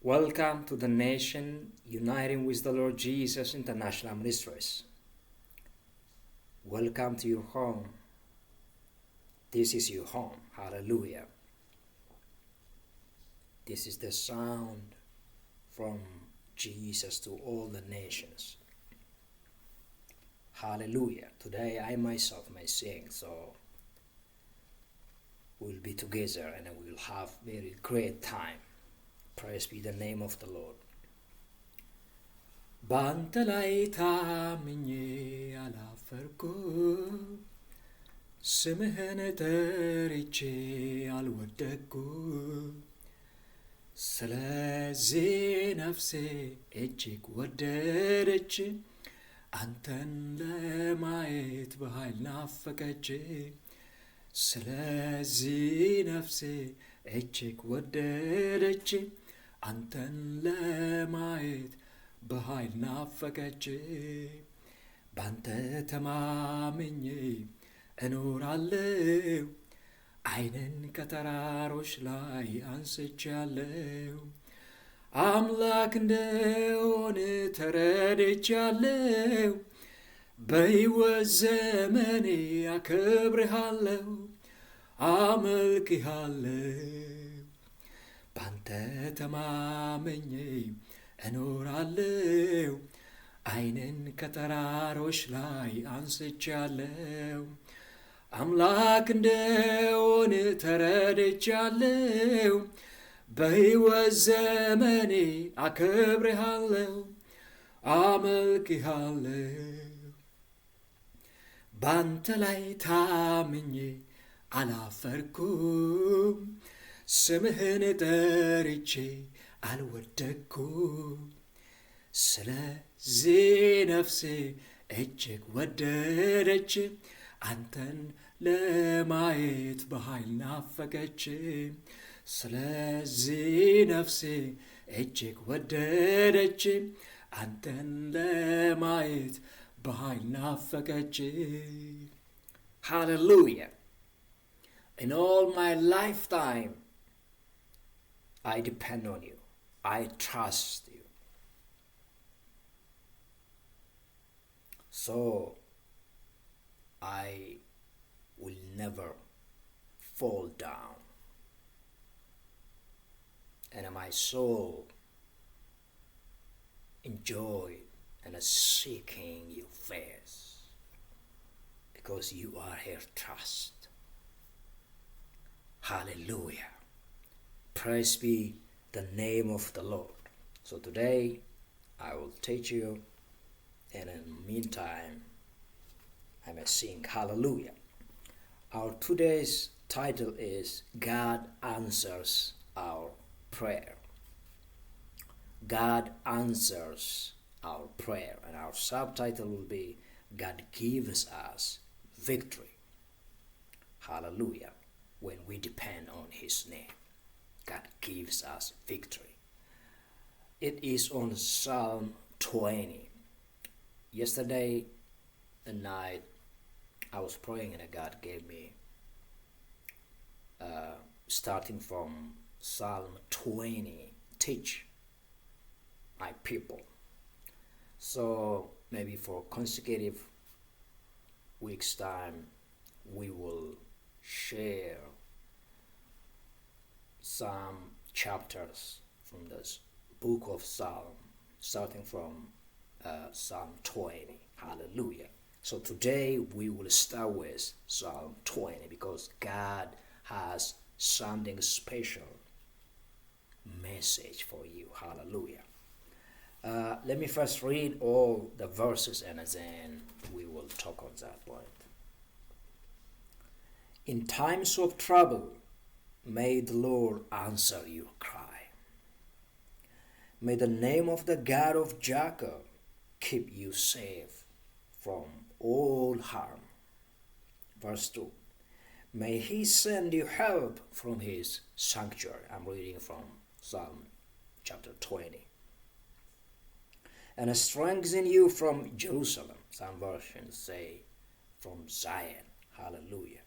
Welcome to the nation uniting with the Lord Jesus International Ministries. Welcome to your home. This is your home. Hallelujah. This is the sound from Jesus to all the nations. Hallelujah. Today I myself may sing, so we'll be together and we'll have very great time. Praise be the name of the Lord. ባንተ ላይ ታምኜ አላፈርኩም፣ ስምህን ጠርቼ አልወደቅኩም። ስለዚህ ነፍሴ እጅግ ወደደች፣ አንተን ለማየት በኃይል ናፈቀች። ስለዚህ ነፍሴ እጅግ ወደደች፣ አንተን ለማየት በኃይል ናፈቀች። ባንተ ተማምኜ እኖራለሁ፣ ዓይንን ከተራሮች ላይ አንስቻለሁ። አምላክ እንደሆነ ተረድቻለሁ፣ በሕይወት ዘመኔ አከብርሃለሁ፣ አመልክሃለሁ። ባንተ ተማምኜ እኖራለሁ፣ ዓይንን ከተራሮች ላይ አንስቻለሁ። አምላክ እንደሆነ ተረድቻለሁ፣ በሕይወት ዘመኔ አከብርሃለሁ፣ አመልክሃለሁ። ባንተ ላይ ታምኜ አላፈርኩም፣ ስምህን ጠርቼ አልወደቅኩም። ስለዚህ ነፍሴ እጅግ ወደደች፣ አንተን ለማየት በኃይል ናፈቀች። ስለዚህ ነፍሴ እጅግ ወደደች፣ አንተን ለማየት በኃይል ናፈቀች። Hallelujah. In all my lifetime, I depend on you. I trust you. So, I will never fall down. And my soul enjoy and is seeking your face because you are her trust. Hallelujah. Praise be the name of the Lord. So today I will teach you, and in the meantime I may sing Hallelujah. Our today's title is God Answers Our Prayer. God answers our prayer, and our subtitle will be God gives us victory. Hallelujah. When we depend on His name, God gives us victory. It is on Psalm 20. Yesterday night I was praying and God gave me starting from Psalm 20, teach my people. So maybe for consecutive weeks time we will share some chapters from this book of Psalm, starting from Psalm 20. Hallelujah. So today we will start with Psalm 20 because God has something special message for you. Hallelujah. Let me first read all the verses and then we will talk on that point. In times of trouble, may the Lord answer your cry. May the name of the God of Jacob keep you safe from all harm. Verse 2. May He send you help from His sanctuary. I'm reading from Psalm chapter 20. And strengthen you from Jerusalem. Some versions say from Zion. Hallelujah.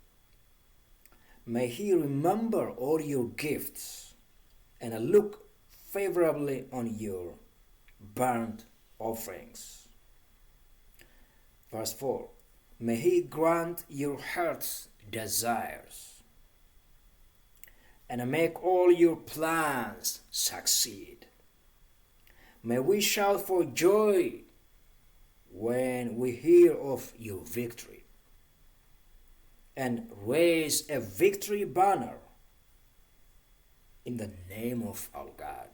May He remember all your gifts and look favorably on your burnt offerings. Verse 4. May he grant your heart's desires and make all your plans succeed. May we shout for joy when we hear of your victory and raise a victory banner in the name of our God.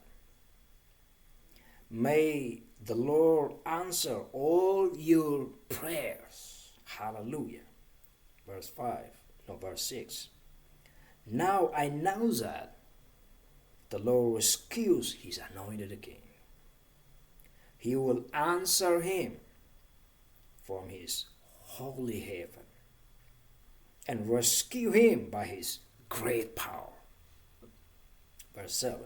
May the Lord answer all your prayers. Hallelujah. Verse 6. Now I know that the Lord rescues his anointed king. He will answer him from his holy heaven and rescue him by his great power. Verse 7.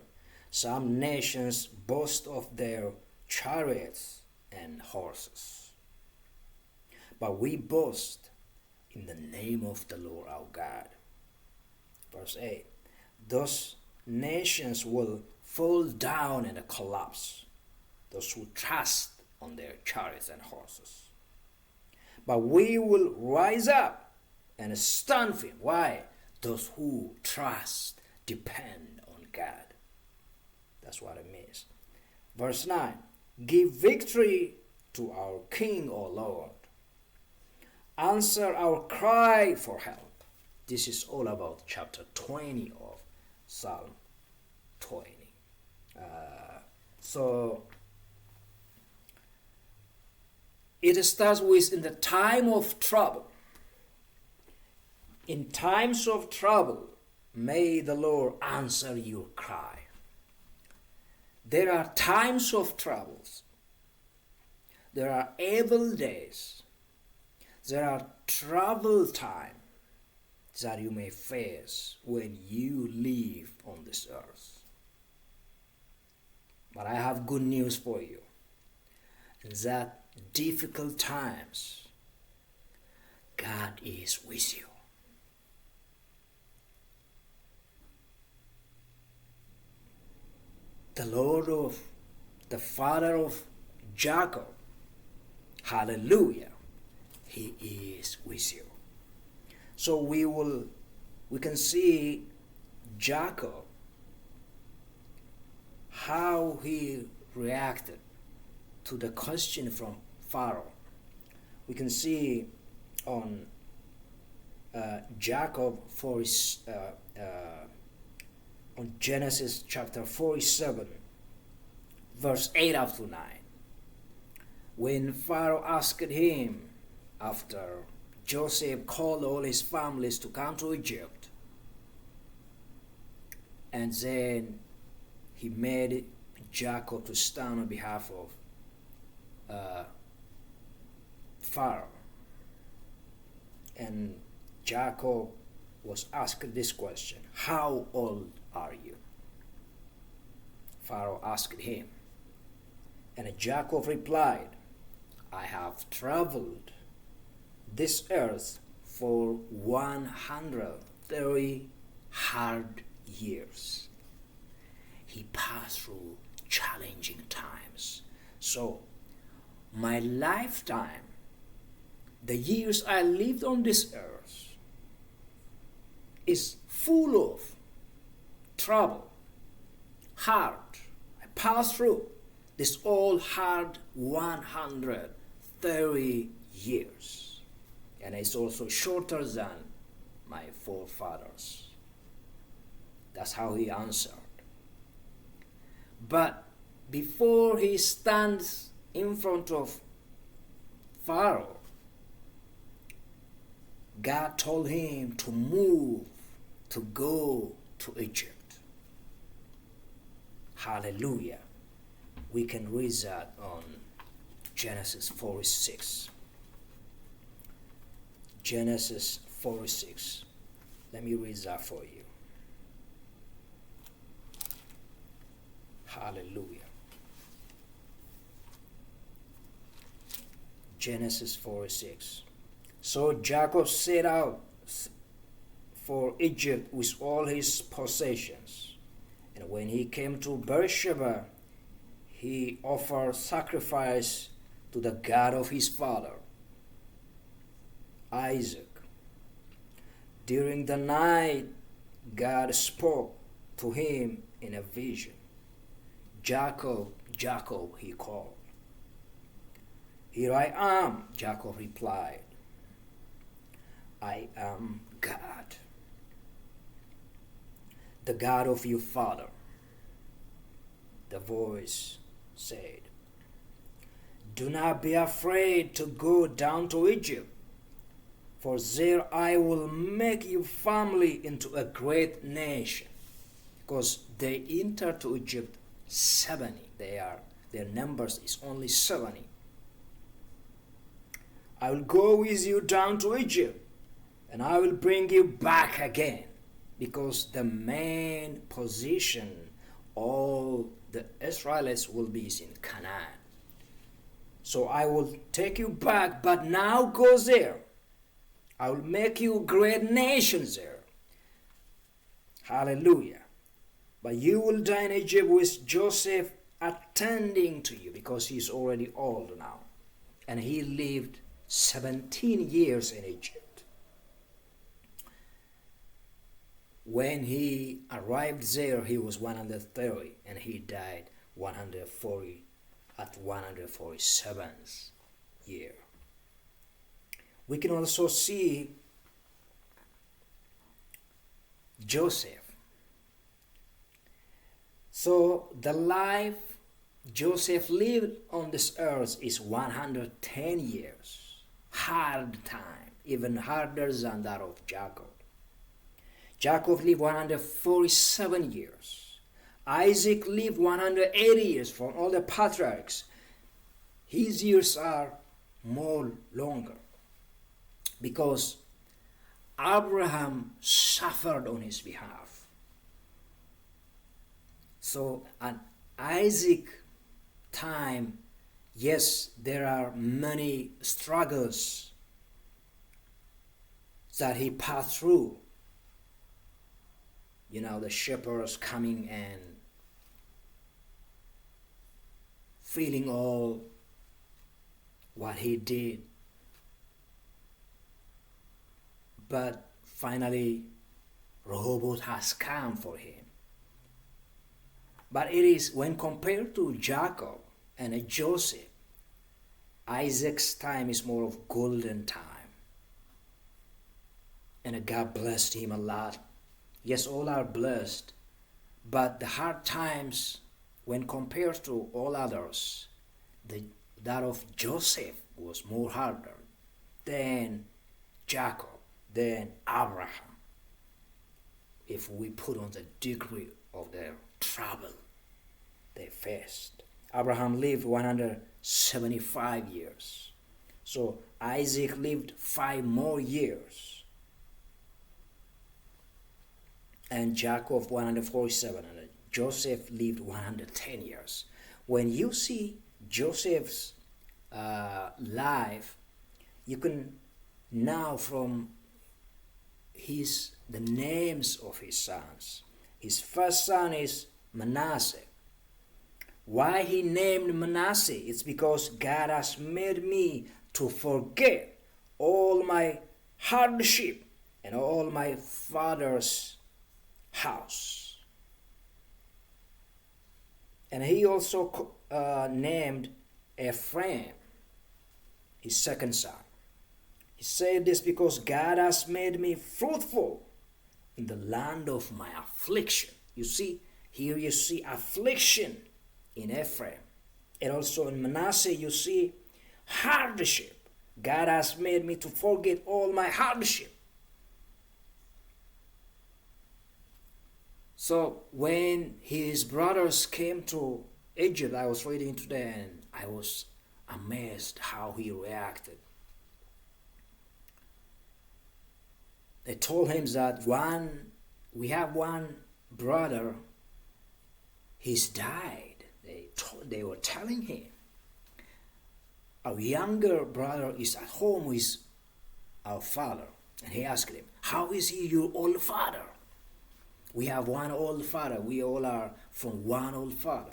Some nations boast of their chariots and horses, but we boast in the name of the Lord our God. Verse 8. Those nations will fall down and collapse, those who trust on their chariots and horses. But we will rise up and stand firm. Why? Those who trust, depend on God. That's what it means. Verse 9. Give victory to our King, O Lord. Answer our cry for help. This is all about chapter 20 of Psalm 20. So it starts with in the time of trouble. In times of trouble, may the Lord answer your cry. There are times of troubles. There are evil days. There are trouble times that you may face when you live on this earth. But I have good news for you. In that difficult times, God is with you. The Lord of the Father of Jacob, hallelujah, he is with you. So we can see Jacob, how he reacted to the question from Pharaoh. We can see on Jacob on Genesis chapter 47, verse 8 up to 9. When Pharaoh asked him, after Joseph called all his families to come to Egypt, and then he made Jacob to stand on behalf of Pharaoh. And Jacob was asked this question, how old are you? Pharaoh asked him. And Jacob replied, I have traveled this earth for 130 hard years. He passed through challenging times. So, my lifetime, the years I lived on this earth, is full of trouble, hard. I passed through this all hard 130 years. And it's also shorter than my forefathers. That's how he answered. But before he stands in front of Pharaoh, God told him to move, to go to Egypt. Hallelujah. We can read that on Genesis 46. Genesis 46. Let me read that for you. Hallelujah. Genesis 46. So Jacob set out for Egypt with all his possessions And when he came to Beersheba, he offered sacrifice to the God of his father, Isaac. During the night, God spoke to him in a vision. Jacob, Jacob, he called. Here I am, Jacob replied. I am God, the God of your father. The voice said, do not be afraid to go down to Egypt, for there I will make your family into a great nation. Because they entered to Egypt 70. Their numbers is only 70. I will go with you down to Egypt, and I will bring you back again, because the main position all the Israelites will be in Canaan. So I will take you back, but now go there. I will make you a great nation there. Hallelujah. But you will die in Egypt with Joseph attending to you, because he's already old now. And he lived 17 years in Egypt. When he arrived there, he was 130, and he died 140 at 147th year. We can also see Joseph. So the life Joseph lived on this earth is 110 years. Hard time, even harder than that of Jacob. Jacob lived 147 years. Isaac lived 180 years from all the patriarchs. His years are more longer, because Abraham suffered on his behalf. So at Isaac time, yes, there are many struggles that he passed through. The shepherds coming and feeling all what he did. But finally, Rehoboth has come for him. But it is, when compared to Jacob and Joseph, Isaac's time is more of golden time. And God blessed him a lot. Yes, all are blessed, but the hard times, when compared to all others, that of Joseph was more harder than Jacob, than Abraham, if we put on the degree of their trouble they faced. Abraham lived 175 years. So Isaac lived 5 more years. And Jacob 147, and Joseph lived 110 years. When you see Joseph's life, you can now from the names of his sons. His first son is Manasseh. Why he named Manasseh? It's because God has made me to forget all my hardship and all my father's house. And he also named Ephraim, his second son. He said this because God has made me fruitful in the land of my affliction. You see, here you see affliction in Ephraim. And also in Manasseh you see hardship. God has made me to forget all my hardship. So when his brothers came to Egypt, I was reading today and I was amazed how he reacted. They told him that we have one brother, he's died. They were telling him. Our younger brother is at home with our father. And he asked him, how is he your old father? We have one old father. We all are from one old father.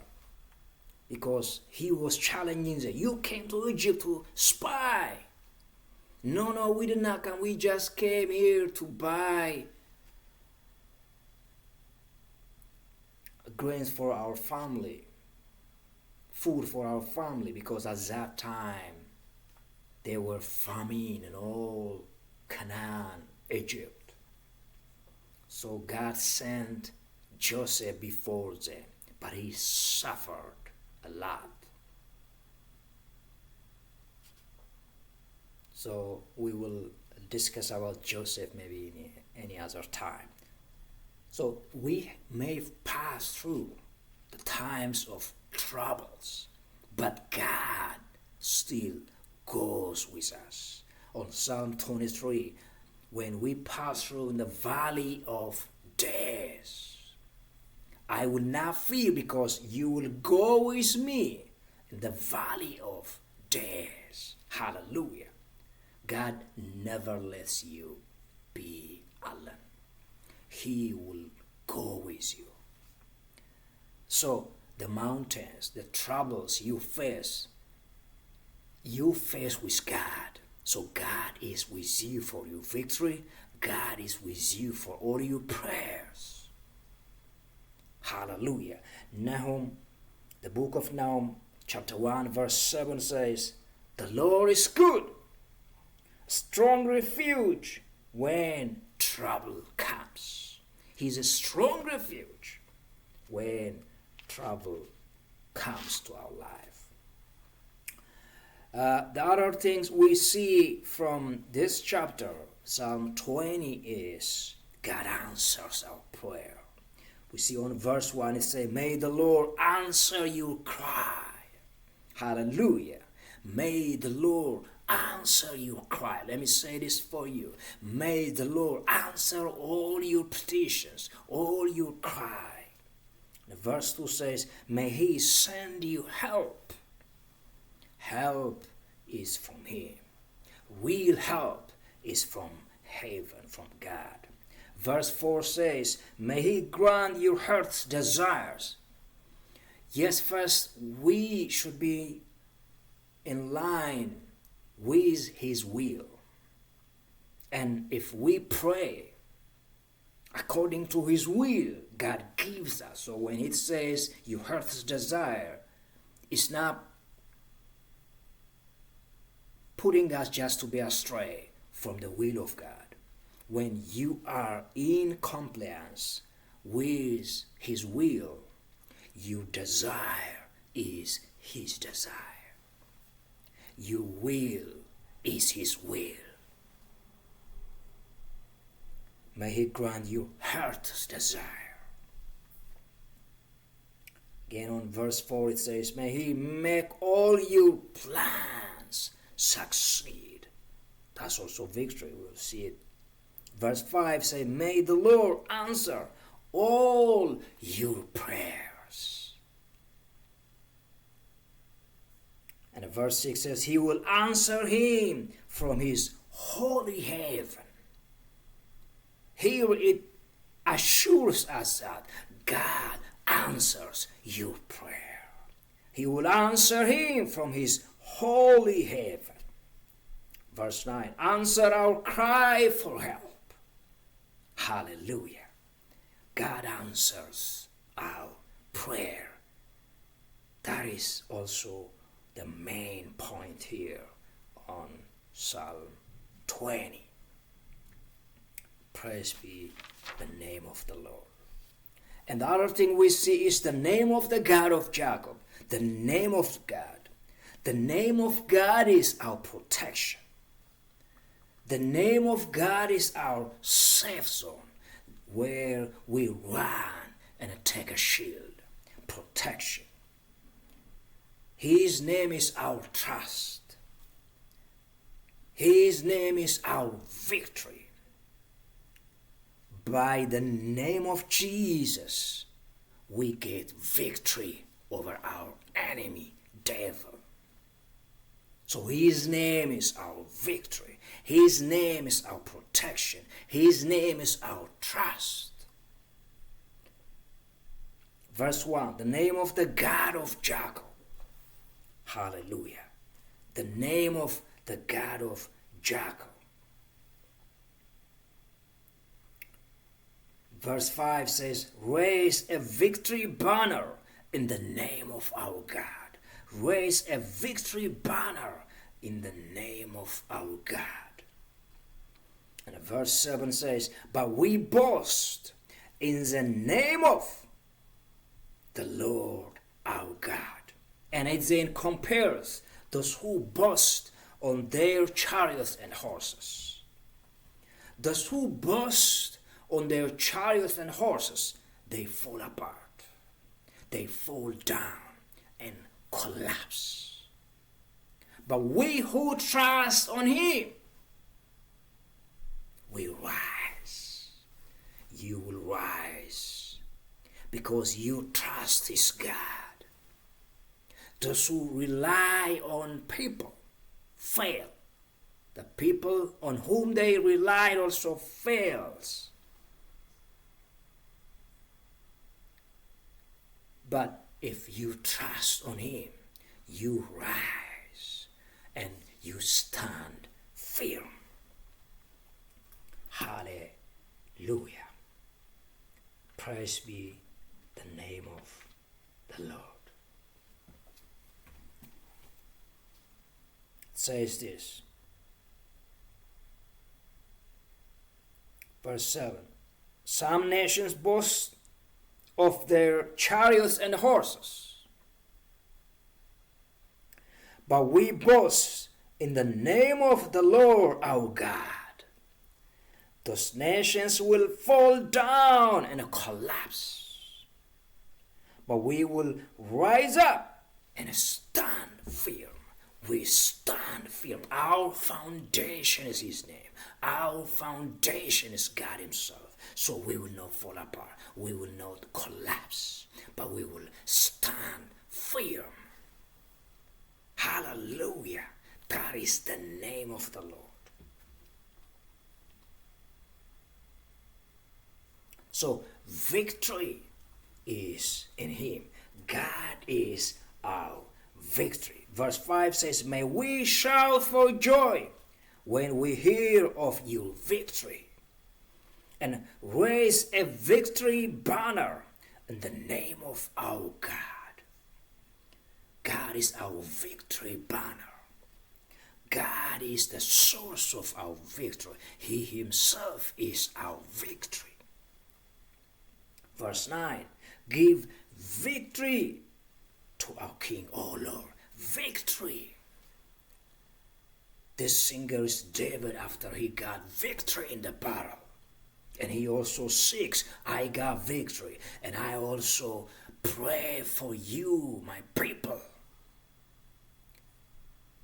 Because he was challenging them. You came to Egypt to spy. No, no, we did not come. We just came here to buy grains for our family, food for our family, because at that time there were famine in all Canaan, Egypt. So God sent Joseph before them, but he suffered a lot. So we will discuss about Joseph maybe in any other time. So we may pass through the times of troubles, but God still goes with us. On Psalm 23, when we pass through in the valley of death, I will not fear because you will go with me in the valley of death. Hallelujah. God never lets you be alone. He will go with you. So the mountains, the troubles you face with God. So God is with you for your victory. God is with you for all your prayers. Hallelujah. Nahum, the book of Nahum, chapter 1, verse 7 says, the Lord is good, strong refuge when trouble comes. He's a strong refuge when trouble comes to our life. The other things we see from this chapter, Psalm 20, is God answers our prayer. We see on verse 1 it says, may the Lord answer your cry. Hallelujah. May the Lord answer your cry. Let me say this for you. May the Lord answer all your petitions, all your cry. The verse 2 says, may he send you help. Help is from him. Real help is from heaven, from God. Verse 4 says, may he grant your heart's desires. Yes, first we should be in line with his will. And if we pray according to his will, God gives us. So when it says your heart's desire, it's not putting us just to be astray from the will of God. When you are in compliance with his will, your desire is his desire. Your will is his will. May he grant your heart's desire. Again on verse 4 it says, may he make all your plans succeed. That's also victory. We'll see it. Verse 5 says, may the Lord answer all your prayers. And verse 6 says, he will answer him from his holy heaven. Here it assures us that God answers your prayer. He will answer him from his holy heaven. Verse 9, answer our cry for help. Hallelujah. God answers our prayer. That is also the main point here on Psalm 20. Praise be the name of the Lord. And the other thing we see is the name of the God of Jacob. The name of God. The name of God is our protection. The name of God is our safe zone where we run and take a shield, protection. His name is our trust. His name is our victory. By the name of Jesus, we get victory over our enemy, devil. So his name is our victory. His name is our protection. His name is our trust. Verse 1, the name of the God of Jacob. Hallelujah. The name of the God of Jacob. Verse 5 says, raise a victory banner in the name of our God. Raise a victory banner in the name of our God. And verse 7 says, but we boast in the name of the Lord our God. And it then compares those who boast on their chariots and horses. Those who boast on their chariots and horses, they fall apart. They fall down and collapse. But we who trust on Him, we rise. You will rise because you trust this God. Those who rely on people fail. The people on whom they relied also fails. But if you trust on Him, you rise and you stand firm. Hallelujah. Praise be the name of the Lord. It says this. Verse 7. Some nations boast of their chariots and horses, but we boast in the name of the Lord our God. Those nations will fall down and collapse, but we will rise up and stand firm. We stand firm. Our foundation is His name. Our foundation is God Himself. So we will not fall apart. We will not collapse, but we will stand firm. Hallelujah. That is the name of the Lord. So victory is in Him. God is our victory. Verse 5 says, may we shout for joy when we hear of your victory, and raise a victory banner in the name of our God. God is our victory banner. God is the source of our victory. He Himself is our victory. Verse 9, give victory to our King, O Lord. Victory. This singer is David after he got victory in the battle. And he also seeks, I got victory. And I also pray for you, my people.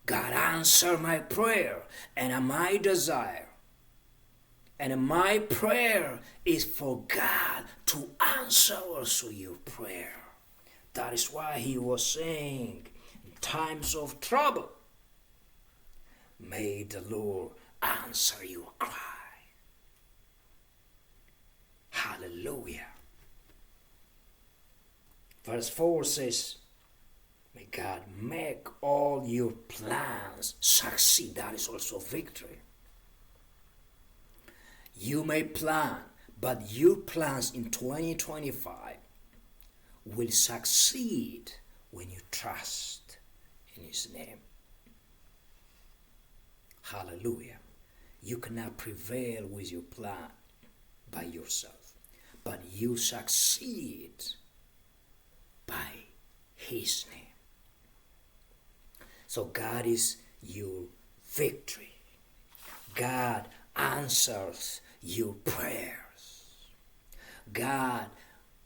God answer my prayer and my desire. And my prayer is for God to answer also your prayer. That is why he was saying, in times of trouble, may the Lord answer your cry. Hallelujah. Verse 4 says, may God make all your plans succeed. That is also victory. You may plan, but your plans in 2025 will succeed when you trust in His name. Hallelujah. You cannot prevail with your plan by yourself, but you succeed by His name. So God is your victory. God answers your prayers. God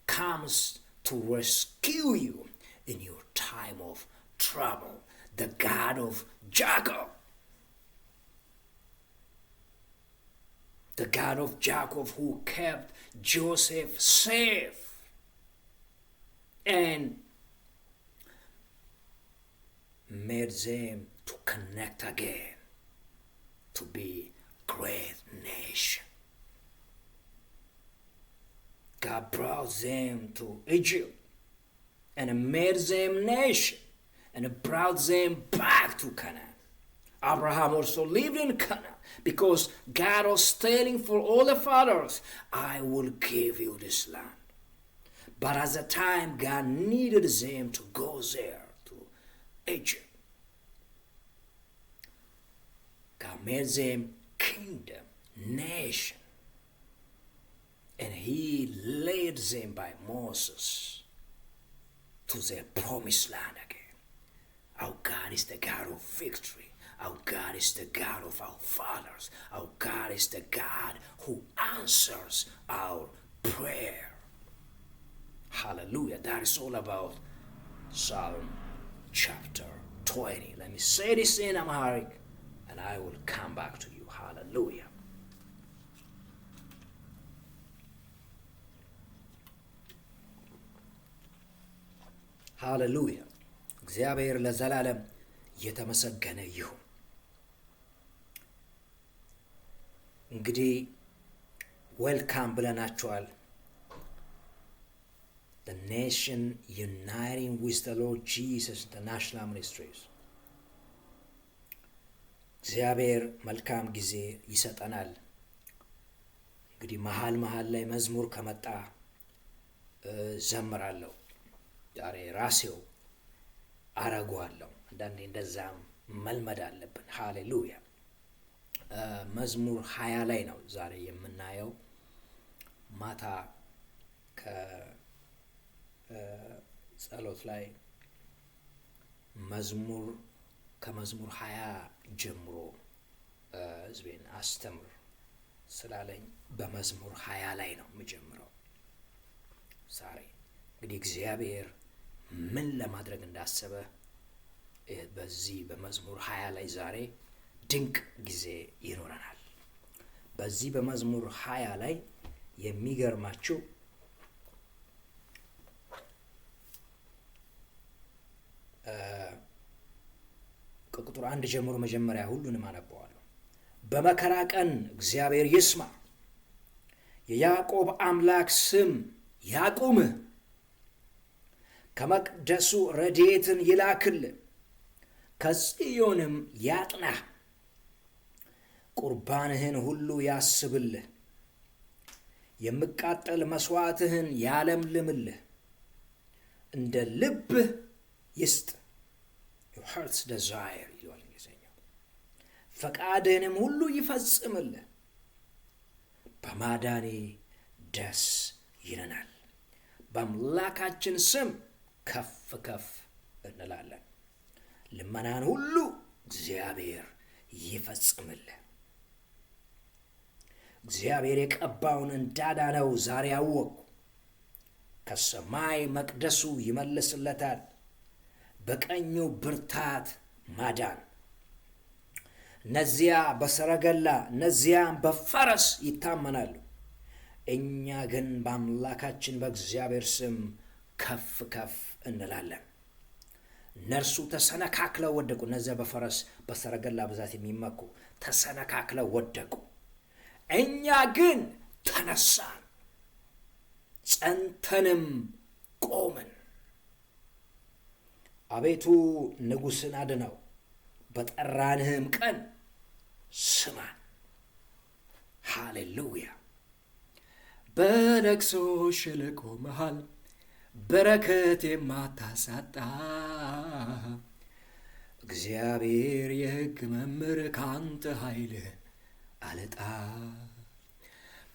comes to rescue you in your time of trouble. The God of Jacob. The God of Jacob who kept Joseph safe and made them to connect again to be great nation. God brought them to Egypt and made them nation and brought them back to Canaan. Abraham also lived in Canaan because God was telling for all the fathers, I will give you this land. But at the time, God needed them to go there, to Egypt. God made them kingdom, nation. And he led them by Moses to their promised land again. Our God is the God of victory. Our God is the God of our fathers. Our God is the God who answers our prayer. Hallelujah. That is all about Psalm chapter 20. Let me say this in Amharic and I will come back to you. Hallelujah. ሃሌሉያ እግዚአብሔር ለዘላለም የተመሰገነ ይሁን። እንግዲህ ዌልካም ብለናቸዋል። The nation uniting with the Lord Jesus International Ministries. እግዚአብሔር መልካም ጊዜ ይሰጠናል። እንግዲህ መሃል ላይ መዝሙር ከመጣ ዘምራለሁ። ዛሬ ራሴው አረጋለሁ። አንዳንዴ እንደዛም መልመድ አለብን። ሃሌሉያ። መዝሙር 20 ላይ ነው ዛሬ የምናየው። ማታ ከጸሎት ላይ ከመዝሙር 20 ጀምሮ ህዝቤን አስተምር ስላለኝ በመዝሙር 20 ላይ ነው የምጀምረው ዛሬ። እንግዲህ እግዚአብሔር ምን ለማድረግ እንዳሰበ በዚህ በመዝሙር 20 ላይ ዛሬ ድንቅ ጊዜ ይኖረናል። በዚህ በመዝሙር 20 ላይ የሚገርማችሁ ከቁጥር 1 ጀምሮ መጀመሪያ ሁሉንም አነባዋለሁ። በመከራ ቀን እግዚአብሔር ይስማ፣ የያዕቆብ አምላክ ስም ያቁምህ፣ ከመቅደሱ ረድኤትን ይላክልህ፣ ከጽዮንም ያጥናህ፣ ቁርባንህን ሁሉ ያስብልህ፣ የሚቃጠል መስዋዕትህን ያለምልምልህ፣ እንደ ልብህ ይስጥ። your heart's desire ይላል እንግሊዝኛው። ፈቃድህንም ሁሉ ይፈጽምልህ፣ በማዳኔ ደስ ይለናል። በአምላካችን ስም ከፍ ከፍ እንላለን። ልመናን ሁሉ እግዚአብሔር ይፈጽምልህ። እግዚአብሔር የቀባውን እንዳዳነው ዛሬ አወቅሁ። ከሰማይ መቅደሱ ይመልስለታል፣ በቀኙ ብርታት ማዳን። እነዚያ በሰረገላ እነዚያም በፈረስ ይታመናሉ፣ እኛ ግን በአምላካችን በእግዚአብሔር ስም ከፍ ከፍ እንላለን። እነርሱ ተሰነካክለው ወደቁ። እነዚያ በፈረስ በሰረገላ ብዛት የሚመኩ ተሰነካክለው ወደቁ፣ እኛ ግን ተነሳን፣ ጸንተንም ቆምን። አቤቱ ንጉሥን አድነው፣ በጠራንህም ቀን ስማን። ሃሌሉያ። በለቅሶ ሸለቆ መሃል በረከት የማታሳጣ እግዚአብሔር የሕግ መምህር ካንተ ኃይልህን አልጣ።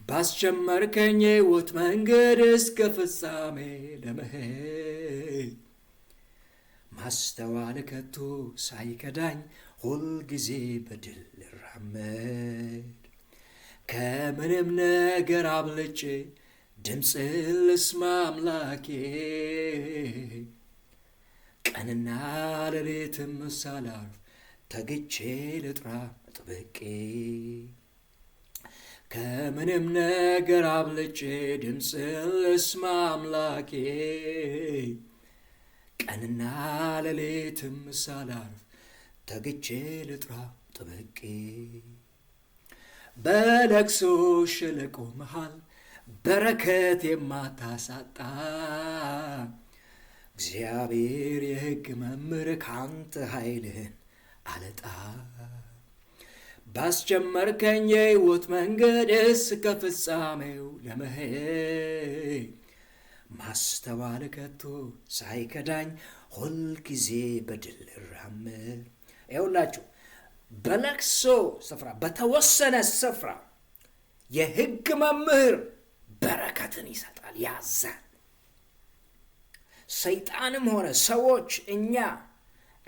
ባስጀመርከኝ የሕይወት መንገድ እስከ ፍጻሜ ለመሄድ ማስተዋል ከቶ ሳይከዳኝ ሁልጊዜ በድል ልራመድ። ከምንም ነገር አብልጬ ድምፅህን ልስማ አምላኬ፣ ቀንና ሌሊትም ሳላርፍ ተግቼ ልጥራ ጥብቄ። ከምንም ነገር አብልጬ ድምፅህን ልስማ አምላኬ፣ ቀንና ሌሊትም ሳላርፍ ተግቼ ልጥራ ጥብቄ። በለቅሶ ሸለቆ መሃል በረከት የማታሳጣ እግዚአብሔር የሕግ መምህር ካንተ ኃይልህን አለጣ ባስጀመርከኝ የሕይወት መንገድ እስከ ፍጻሜው ለመሄድ ማስተዋል ከቶ ሳይከዳኝ ሁልጊዜ በድል እራመድ። ይኸውላችሁ በለቅሶ ስፍራ በተወሰነ ስፍራ የሕግ መምህር በረከትን ይሰጣል፣ ያዛል። ሰይጣንም ሆነ ሰዎች እኛ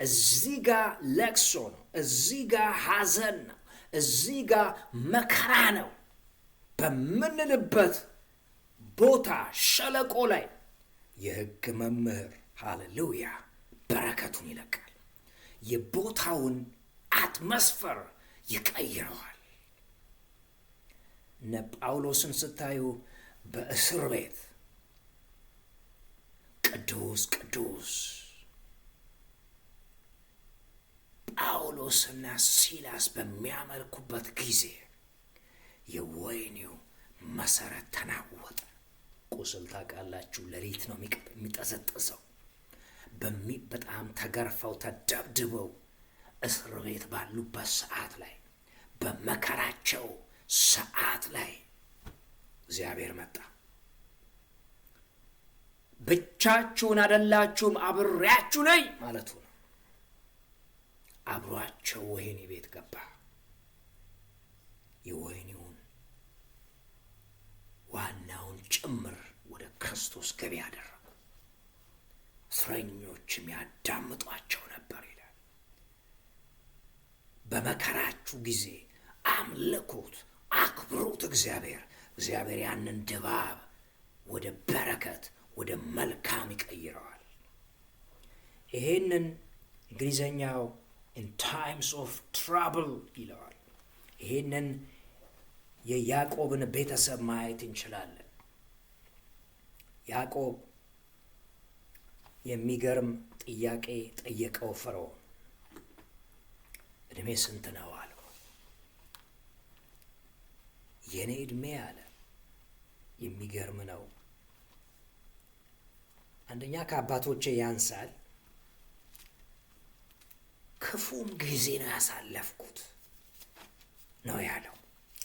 እዚህ ጋር ለቅሶ ነው፣ እዚህ ጋር ሐዘን ነው፣ እዚህ ጋር መከራ ነው በምንልበት ቦታ ሸለቆ ላይ የሕግ መምህር ሃሌሉያ በረከቱን ይለቃል። የቦታውን አትሞስፌር ይቀይረዋል። እነ ጳውሎስን ስታዩ በእስር ቤት ቅዱስ ቅዱስ ጳውሎስና ሲላስ በሚያመልኩበት ጊዜ የወህኒው መሰረት ተናወጠ። ቁስል ታውቃላችሁ፣ ሌሊት ነው የሚጠዘጥዘው። በጣም ተገርፈው ተደብድበው እስር ቤት ባሉበት ሰዓት ላይ በመከራቸው ሰዓት ላይ እግዚአብሔር መጣ። ብቻችሁን አይደላችሁም አብሬያችሁ ነኝ ማለቱ ነው። አብሯቸው ወህኒ ቤት ገባ። የወህኒውን ዋናውን ጭምር ወደ ክርስቶስ ገቢ አደረጉ። እስረኞችም ያዳምጧቸው ነበር ይላል። በመከራችሁ ጊዜ አምልኩት፣ አክብሩት እግዚአብሔር ያንን ድባብ ወደ በረከት ወደ መልካም ይቀይረዋል። ይሄንን እንግሊዘኛው in times of trouble ይለዋል። ይሄንን የያዕቆብን ቤተሰብ ማየት እንችላለን። ያዕቆብ የሚገርም ጥያቄ ጠየቀው ፈርዖን። እድሜ ስንት ነው አለው። የኔ እድሜ አለ። የሚገርም ነው። አንደኛ ከአባቶቼ ያንሳል፣ ክፉም ጊዜ ነው ያሳለፍኩት ነው ያለው።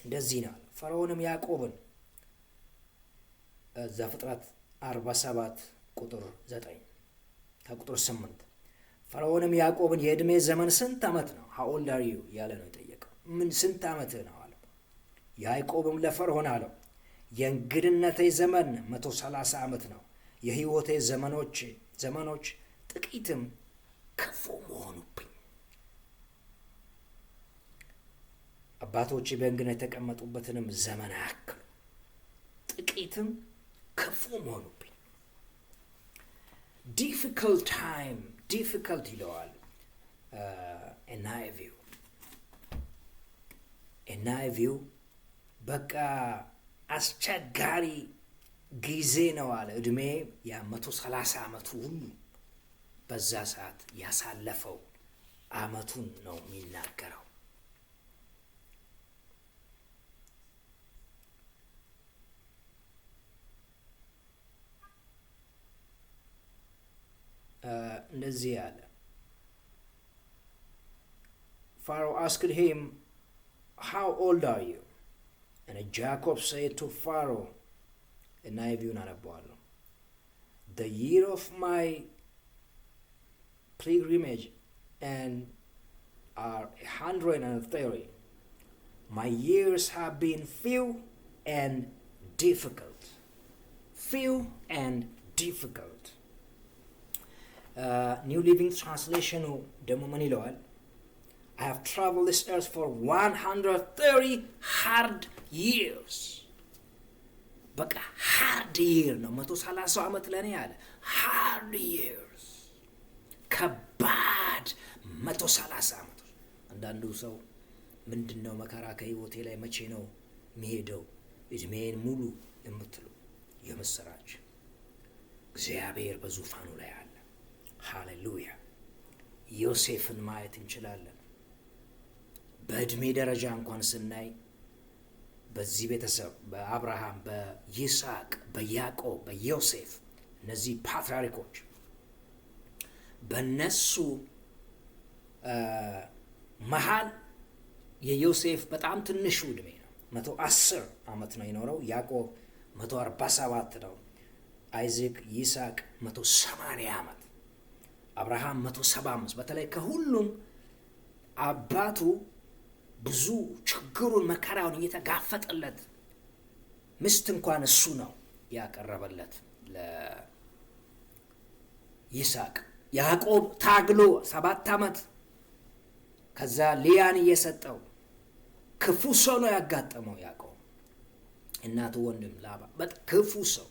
እንደዚህ ነው። ፈርዖንም ያዕቆብን ዘፍጥረት 47 ቁጥር 9 ከቁጥር 8 ፈርዖንም ያዕቆብን የዕድሜ ዘመን ስንት ዓመት ነው? how old are you ያለ ነው የጠየቀው። ምን ስንት ዓመትህ ነው አለው። ያዕቆብም ለፈርዖን አለው የእንግድነቴ ዘመን 130 ዓመት ነው። የሕይወቴ ዘመኖች ጥቂትም ክፉ መሆኑብኝ። አባቶቼ በእንግድነት የተቀመጡበትንም ዘመን አያክሉ፣ ጥቂትም ክፉ መሆኑብኝ። difficult time difficult ይለዋል NIV በቃ አስቸጋሪ ጊዜ ነው አለ። እድሜ ያ 130 ዓመቱ ሁሉ በዛ ሰዓት ያሳለፈው ዓመቱን ነው የሚናገረው። እንደዚህ አለ። Pharaoh asked him, how old are you? And Jacob said to Pharaoh, NIV-ን አነባዋለሁ። the year of my pilgrimage and are 130. My years have been few and difficult. Few and difficult. New Living Translation ደግሞ ምን ይለዋል? I have traveled this earth for 130 hard years. በቃ hard year ነው 130 ዓመት ለኔ አለ። hard years ከባድ 130 ዓመት። አንዳንዱ ሰው ምንድነው መከራ ከህይወቴ ላይ መቼ ነው የሚሄደው እድሜን ሙሉ የምትሉ የምስራች፣ እግዚአብሔር በዙፋኑ ላይ አለ። ሃሌሉያ። ዮሴፍን ማየት እንችላለን። በእድሜ ደረጃ እንኳን ስናይ በዚህ ቤተሰብ በአብርሃም፣ በይስሐቅ፣ በያዕቆብ፣ በዮሴፍ እነዚህ ፓትርያርኮች በነሱ መሃል የዮሴፍ በጣም ትንሹ ዕድሜ ነው። 110 ዓመት ነው የኖረው። ያዕቆብ 147 ነው። አይዛክ ይስሐቅ 180 ዓመት፣ አብርሃም 175። በተለይ ከሁሉም አባቱ ብዙ ችግሩን መከራውን እየተጋፈጠለት ሚስት እንኳን እሱ ነው ያቀረበለት ለይስሐቅ። ያዕቆብ ታግሎ 7 ዓመት ከዛ ሊያን እየሰጠው ክፉ ሰው ነው ያጋጠመው ያዕቆብ። እናቱ ወንድም ላባ ክፉ ሰው፣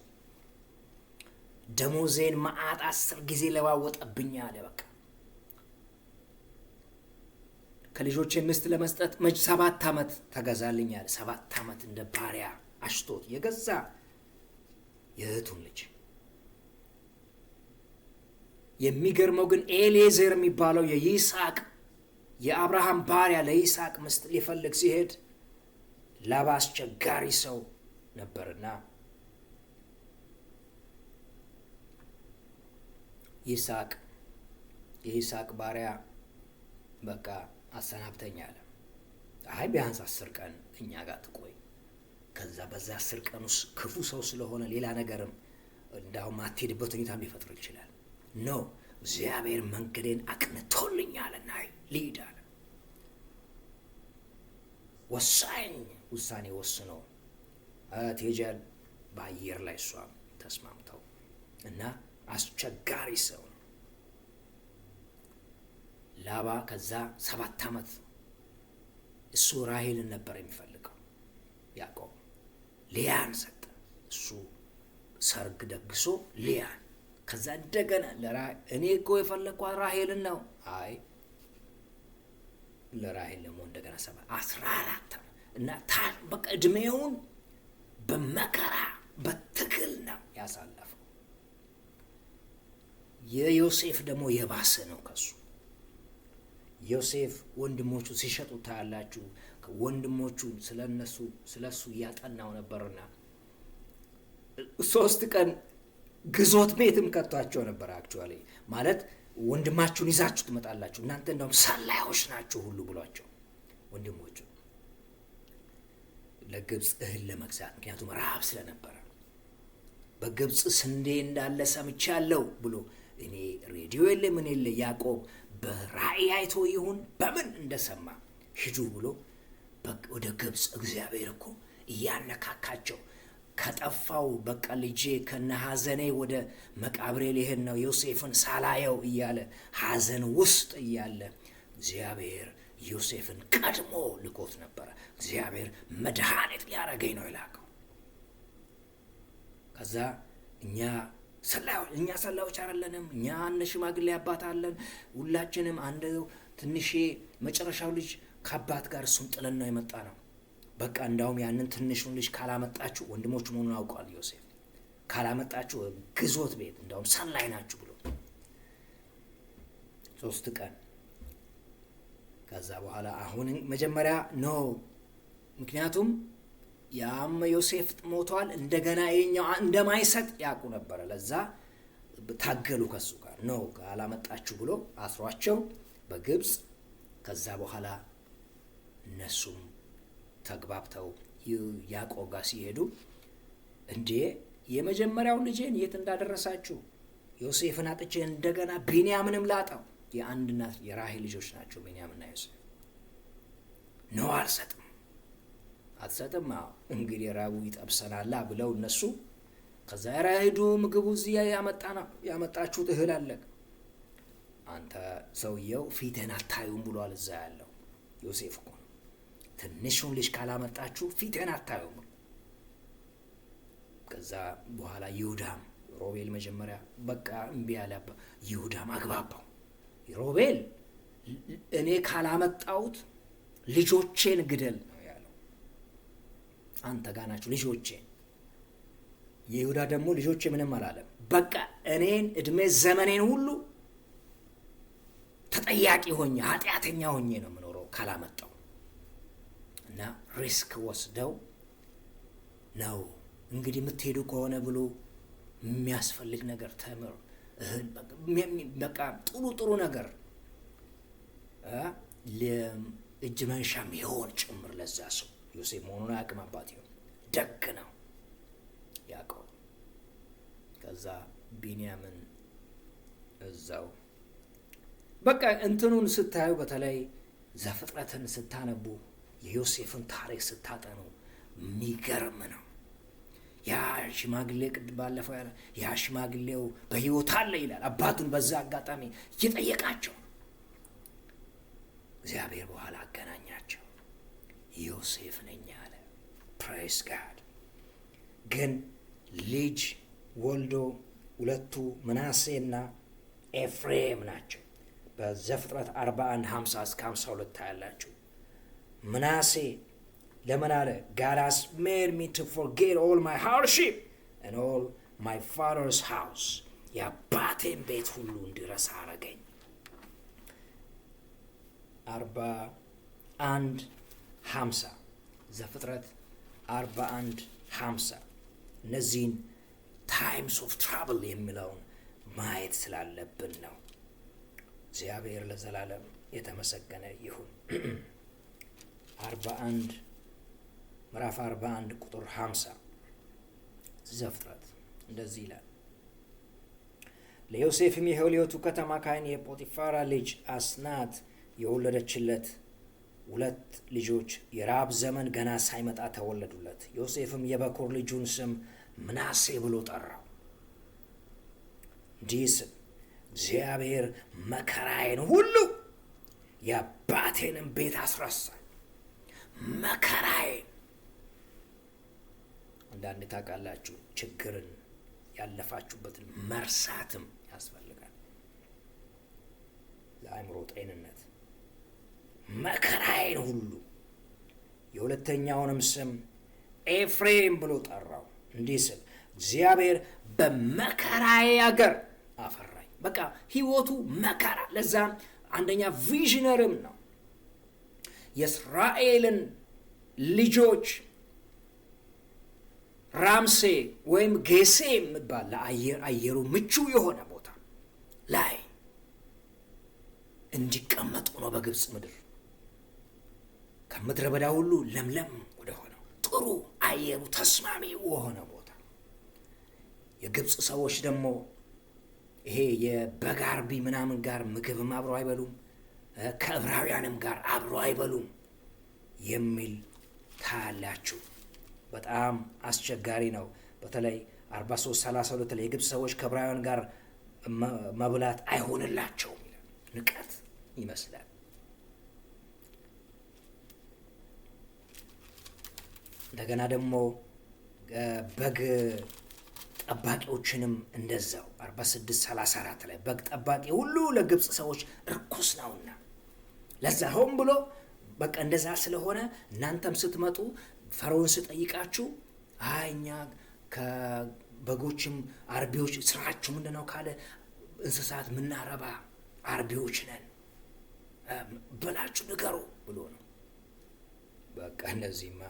ደሞዜን መዓት 10 ጊዜ ለዋወጠብኝ አለ። በቃ ከልጆቼ ሚስት ለመስጠት 7 ዓመት ተገዛልኝ አለ። 7 ዓመት እንደ ባሪያ አሽቶት የገዛ የእህቱን ልጅ። የሚገርመው ግን ኤሌዘር የሚባለው የይስሐቅ የአብርሃም ባሪያ ለይስሐቅ ሚስት ሊፈልግ ሲሄድ ላባ አስቸጋሪ ሰው ነበርና የይስሐቅ ባሪያ በቃ አሰናብተኝ አለ። አይ ቢያንስ 10 ቀን እኛ ጋር ትቆይ፣ ከዛ በዛ 10 ቀን ውስጥ ክፉ ሰው ስለሆነ ሌላ ነገርም እንዳውም አትሄድበት ሁኔታ ሊፈጥር ይችላል። ኖ እግዚአብሔር መንገዴን አቅንቶልኛልና ልሂድ አለ። ወሳኝ ውሳኔ ወስኖ ትሄጃል በአየር ላይ እሷም ተስማምተው እና አስቸጋሪ ሰው ነው ላባ። ከዛ 7 ዓመት እሱ ራሔልን ነበር የሚፈልገው። ያዕቆብ ሊያን ሰጠ። እሱ ሰርግ ደግሶ ሊያን። ከዛ እንደገና እኔ እኮ የፈለግኳት ራሔልን ነው። አይ ለራሔል ደግሞ እንደገና 14 ዓመት እና በቃ ዕድሜውን በመከራ በትግል ነው ያሳለፈው። የዮሴፍ ደግሞ የባሰ ነው ከሱ። ዮሴፍ ወንድሞቹ ሲሸጡ ታያላችሁ። ወንድሞቹ ስለሱ እያጠናው ነበርና 3 ቀን ግዞት ቤትም ከቷቸው ነበር። አክቹዋሊ ማለት ወንድማችሁን ይዛችሁ ትመጣላችሁ እናንተ እንደውም ሰላዮች ናችሁ ሁሉ ብሏቸው ወንድሞቹ ለግብፅ እህል ለመግዛት፣ ምክንያቱም ረሃብ ስለነበረ በግብፅ ስንዴ እንዳለ ሰምቻለሁ ብሎ እኔ ሬዲዮ የለ ምን የለ ያዕቆብ በራእይ አይቶ ይሁን በምን እንደሰማ ሂዱ ብሎ ወደ ግብፅ እግዚአብሔር እኮ እያነካካቸው ከጠፋው በቃ ልጄ ከነ ሐዘኔ ወደ መቃብሬ ሊሄድ ነው ዮሴፍን ሳላየው እያለ ሐዘን ውስጥ እያለ እግዚአብሔር ዮሴፍን ቀድሞ ልኮት ነበረ። እግዚአብሔር መድኃኒት ሊያረገኝ ነው የላከው። ከዛ እኛ ሰላዮች አይደለንም፣ እኛ እነ ሽማግሌ አባት አለን፣ ሁላችንም አንድ ትንሽ መጨረሻው ልጅ ከአባት ጋር እሱን ጥለን ነው የመጣ ነው። በቃ እንዳውም ያንን ትንሹን ልጅ ካላመጣችሁ ወንድሞቹ መሆኑን አውቋል ዮሴፍ። ካላመጣችሁ ግዞት ቤት እንዳውም ሰላይ ናችሁ ብሎ 3 ቀን ከዛ በኋላ አሁን መጀመሪያ ነው፣ ምክንያቱም ያም ዮሴፍ ሞቷል፣ እንደገና የኛው እንደማይሰጥ ያውቁ ነበረ። ለዛ ታገሉ ከሱ ጋር ነው ካላመጣችሁ ብሎ አስሯቸው በግብፅ። ከዛ በኋላ እነሱም ተግባብተው ያዕቆብ ጋር ሲሄዱ እንዴ የመጀመሪያውን ልጄን የት እንዳደረሳችሁ ዮሴፍን አጥቼ እንደገና ቢንያምንም ላጣው። የአንድ እናት የራሔል ልጆች ናቸው ቢንያምና ዮሴፍ። ነው አትሰጥም እንግዲህ ራቡ ይጠብሰናላ ብለው እነሱ ከዛ ራሄዱ ምግቡ እዚህ ያመጣችሁት እህል አለቅ። አንተ ሰውየው ፊትህን አታዩም ብሏል እዛ ያለው ዮሴፍ እኮ ነው። ትንሹን ልጅ ካላመጣችሁ ፊትህን አታዩም። ከዛ በኋላ ይሁዳም ሮቤል መጀመሪያ በቃ እምቢ አለ። ይሁዳም አግባባው። ሮቤል እኔ ካላመጣሁት ልጆቼን ግደል ነው ያለው። አንተ ጋር ናቸው ልጆቼን። ይሁዳ ደግሞ ልጆቼ ምንም አላለም። በቃ እኔን እድሜ ዘመኔን ሁሉ ተጠያቂ ሆኜ ኃጢአተኛ ሆኜ ነው የምኖረው ካላመጣው። እና ሪስክ ወስደው ነው እንግዲህ የምትሄዱ ከሆነ ብሎ የሚያስፈልግ ነገር ተምር፣ በቃ ጥሩ ነገር እጅ መንሻም ይሆን ጭምር ለዛ ሰው ዮሴፍ መሆኑን አያውቅም። አባትየው ደግ ነው ያዕቆብ። ከዛ ቢንያምን እዛው በቃ እንትኑን ስታዩ በተለይ ዘፍጥረትን ስታነቡ የዮሴፍን ታሪክ ስታጠኑ የሚገርም ነው። ያ ሽማግሌ ባለፈው ያለ ያ ሽማግሌው በሕይወት አለ ይላል። አባቱን በዛ አጋጣሚ እየጠየቃቸው እግዚአብሔር በኋላ አገናኛቸው። ዮሴፍ ነኝ አለ። ፕሬስ ጋድ። ግን ልጅ ወልዶ ሁለቱ ምናሴና ኤፍሬም ናቸው። በዘፍጥረት 41:50-52 ታያላችሁ። ምናሴ ለምን አለ? God has made me to forget all my hardship and all my father's house. የአባቴን ቤት ሁሉ እንዲረሳ አረገኝ። 41:50 ዘፍጥረት 41:50 እነዚህን ታይምስ ኦፍ ትራብል የሚለውን ማየት ስላለብን ነው። እግዚአብሔር ለዘላለም የተመሰገነ ይሁን። 41 ምዕራፍ 41 ቁጥር 50 ዘፍጥረት እንደዚህ ይላል። ለዮሴፍም የሄልዮቱ ከተማ ካህን የጶጢፋራ ልጅ አስናት የወለደችለት 2 ልጆች የራብ ዘመን ገና ሳይመጣ ተወለዱለት። ዮሴፍም የበኩር ልጁን ስም ምናሴ ብሎ ጠራው። እንዲህ ስል እግዚአብሔር መከራዬን ሁሉ የአባቴንም ቤት አስረሳኝ። መከራዬን አንዳንድ ታውቃላችሁ፣ ችግርን ያለፋችሁበትን መርሳትም ያስፈልጋል ለአእምሮ ጤንነት። መከራዬን ሁሉ የሁለተኛውንም ስም ኤፍሬም ብሎ ጠራው። እንዲህ ስል እግዚአብሔር በመከራዬ አገር አፈራኝ። በቃ ህይወቱ መከራ። ለዛ አንደኛ ቪዥነርም ነው። የእስራኤልን ልጆች ራምሴ ወይም ጌሴ የሚባል ለአየሩ ምቹ የሆነ ቦታ ላይ እንዲቀመጡ ነው። በግብፅ ምድር ከምድረ በዳ ሁሉ ለምለም ወደ ሆነው ጥሩ አየሩ ተስማሚ የሆነ ቦታ። የግብፅ ሰዎች ደግሞ ይሄ የበግ አርቢ ምናምን ጋር ምግብም አብረው አይበሉም፣ ከዕብራውያንም ጋር አብረው አይበሉም የሚል ታያላችሁ። በጣም አስቸጋሪ ነው። በተለይ 43:32 ላይ የግብፅ ሰዎች ከዕብራውያን ጋር መብላት አይሆንላቸውም ይላል። ንቀት ይመስላል። እንደገና ደግሞ በግ ጠባቂዎችንም እንደዛው 46:34 ላይ በግ ጠባቂ ሁሉ ለግብፅ ሰዎች እርኩስ ነውና ለዛ ሆን ብሎ በቃ እንደዛ ስለሆነ እናንተም ስትመጡ ፈርዖን ስጠይቃችሁ እኛ ከበጎችም አርቢዎች ስራችሁ ምንድነው ካለ እንስሳት ምናረባ አርቢዎች ነን ብላችሁ ንገሩ ብሎ ነው። በቃ እነዚህማ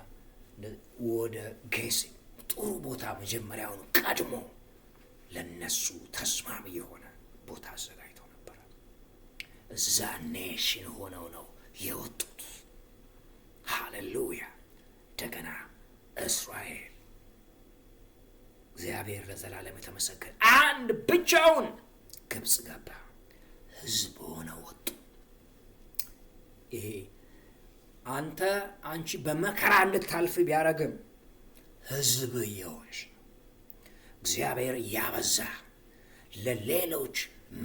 ወደ ጌሴ ጥሩ ቦታ መጀመሪያውኑ ቀድሞ ለነሱ ተስማሚ የሆነ ቦታ አዘጋጅተው ነበር። እዛ ኔሽን ሆነው ነው የወጡት። ሃሌሉያ። እንደገና እስራኤል እግዚአብሔር ለዘላለም የተመሰገነ አንድ ብቻውን ግብፅ ገባ። ህዝብ ሆነው ወጡ። ይሄ አንቺ በመከራ እንድታልፍ ቢያረግም ህዝብ የሆንሽ እግዚአብሔር እያበዛ ለሌሎች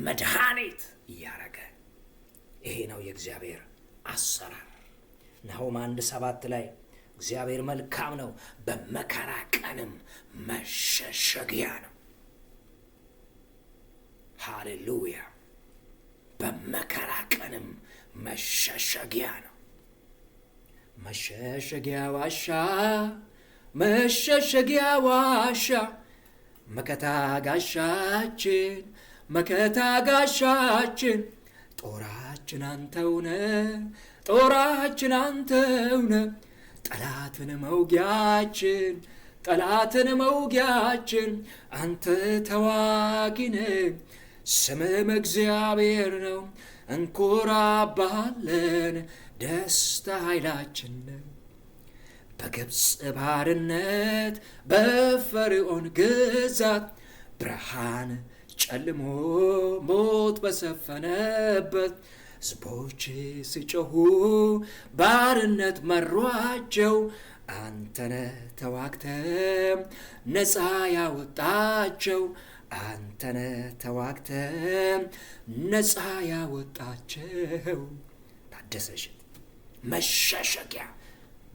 መድኃኒት እያረገ ይሄ ነው የእግዚአብሔር አሰራር። ናሆም 1:7 ላይ እግዚአብሔር መልካም ነው፣ በመከራ ቀንም መሸሸጊያ ነው። ሃሌሉያ። በመከራ ቀንም መሸሸጊያ ነው። መሸሸጊያ ዋሻ፣ መሸሸጊያ ዋሻ፣ መከታ ጋሻችን፣ መከታ ጋሻችን፣ ጦራችን አንተውነ፣ ጦራችን አንተውነ፣ ጠላትን መውጊያችን፣ ጠላትን መውጊያችን፣ አንተ ተዋጊነ፣ ስምም እግዚአብሔር ነው። እንኮራባለን፣ ደስታ ኃይላችን ነው። በግብፅ ባርነት በፈርዖን ግዛት ብርሃን ጨልሞ ሞት በሰፈነበት ሕዝቦች ሲጮኹ ባርነት መሯቸው። አንተነ ተዋግተ ነፃ ያወጣቸው። አንተነ ተዋግተ ነፃ ያወጣቸው። ታደሰሽ መሸሸጊያ፣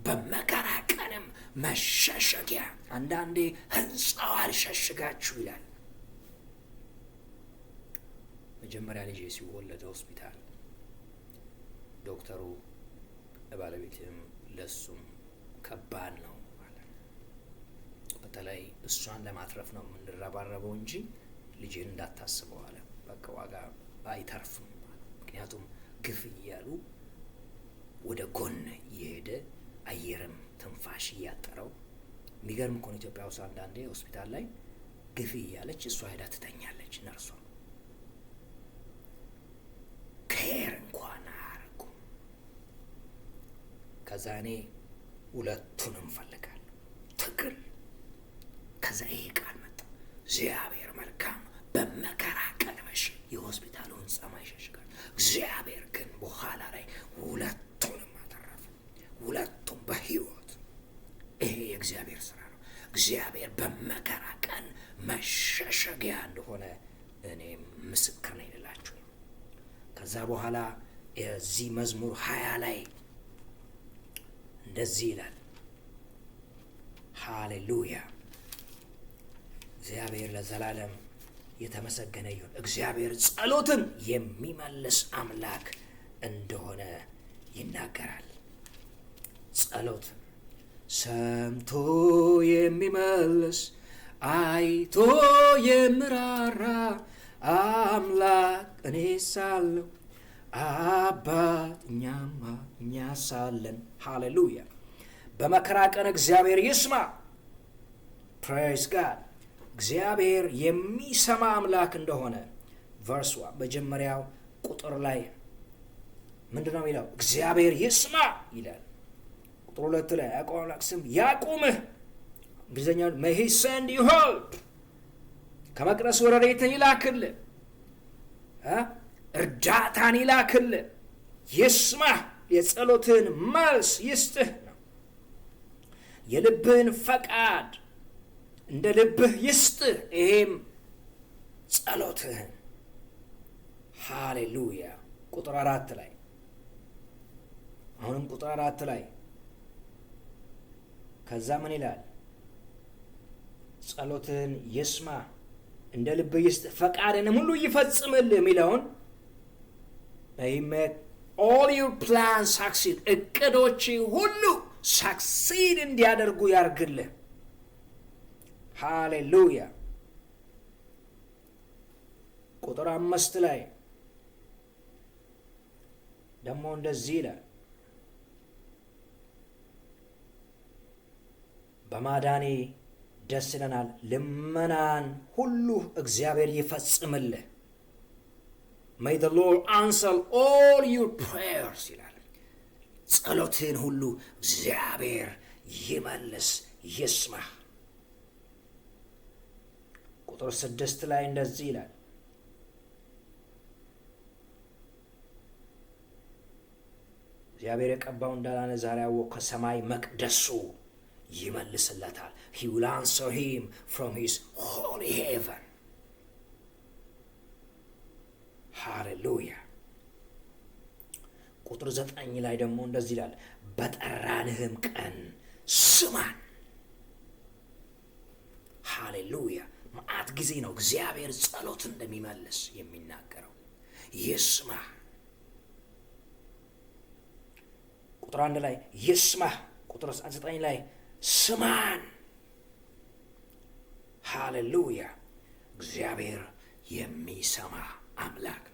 በመከራ ቀንም መሸሸጊያ። አንዳንዴ ሕንፃው አልሸሽጋችሁ ይላል። መጀመሪያ ልጄ ሲወለድ ሆስፒታል ዶክተሩ ለባለቤትም ለሱም ከባድ ነው ማለት ነው። በተለይ እሷን ለማትረፍ ነው የምንረባረበው እንጂ ልጄን እንዳታስበው አለ። በቃ ዋጋ አይተርፍም። ምክንያቱም ግፍ እያሉ ወደ ጎን እየሄደ አየርም ትንፋሽ እያጠረው። የሚገርም እኮ ነው ኢትዮጵያ ውስጥ አንዳንዴ ሆስፒታል ላይ ግፍ እያለች እሷ ሄዳ ትተኛለች። ነርሷ ኬር እንኳን አያርጉ። ከዛ እኔ ሁለቱንም ፈልጋለሁ፣ ትግል። ከዛ ይሄ ቃል መጣ፣ እግዚአብሔር መልካም በመከራ ቀን የሆስፒታሉ ህንፃ ይሸሽጋል። እግዚአብሔር ግን በኋላ ላይ ሁለቱንም አተረፈ። ሁለቱም በህይወት። ይሄ የእግዚአብሔር ስራ ነው። እግዚአብሔር በመከራ ቀን መሸሸጊያ እንደሆነ እኔ ምስክር ነኝ ልላችሁ። ከዛ በኋላ የዚህ መዝሙር 20 ላይ እንደዚህ ይላል። ሃሌሉያ! እግዚአብሔር ለዘላለም የተመሰገነ ይሁን። እግዚአብሔር ጸሎትን የሚመልስ አምላክ እንደሆነ ይናገራል። ጸሎት ሰምቶ የሚመልስ አይቶ የሚራራ አምላክ እኔ ሳለሁ አባት እኛ ሳለን። ሃሌሉያ! በመከራ ቀን እግዚአብሔር ይስማ። ፕሬዝ ጋድ! እግዚአብሔር የሚሰማ አምላክ እንደሆነ ቨርስ መጀመሪያው ቁጥር ላይ ምንድን ነው የሚለው? እግዚአብሔር ይስማ ይላል። ቁጥር 2 ላይ ያዕቆብ አምላክ ስም ያቁምህ። እንግሊዝኛው may he send you help፣ ከመቅደስ ወረዴትን ይላክልህ፣ እርዳታን ይላክልህ፣ ይስማህ፣ የጸሎትን መልስ ይስጥህ ነው። የልብህን ፈቃድ እንደ ልብህ ይስጥህ። ይሄም ጸሎትህን። ሃሌሉያ! ቁጥር 4 ላይ አሁንም ቁጥር 4 ላይ ከዛ ምን ይላል? ጸሎትህን ይስማ እንደ ልብህ ይስጥህ ፈቃድንም ሁሉ ይፈጽምልህ የሚለውን he make all your plans succeed፣ እቅዶች ሁሉ succeed እንዲያደርጉ ያርግልህ። ሃሌሉያ! ቁጥር 5 ላይ ደግሞ እንደዚህ ይላል፣ በማዳኔ ደስ ይለናል፣ ልመናን ሁሉ እግዚአብሔር ይፈጽምልህ። may the Lord answer all your prayers ይላል። ጸሎትን ሁሉ እግዚአብሔር ይመልስ ይስማ። ቁጥር 6 ላይ እንደዚህ ይላል፣ እግዚአብሔር የቀባው እንዳላነ ዛሬ አወቅሁ፣ ከሰማይ መቅደሱ ይመልስለታል። he will answer him from his holy heaven። ሃሌሉያ! ቁጥር 9 ላይ ደግሞ እንደዚህ ይላል፣ በጠራንህም ቀን ስማን። ሃሌሉያ! መዓት ጊዜ ነው እግዚአብሔር ጸሎት እንደሚመልስ የሚናገረው። ይስማ። ቁጥር 1 ላይ ይስማ፣ ቁጥር 9 ላይ ስማን። ሃሌሉያ! እግዚአብሔር የሚሰማ አምላክ።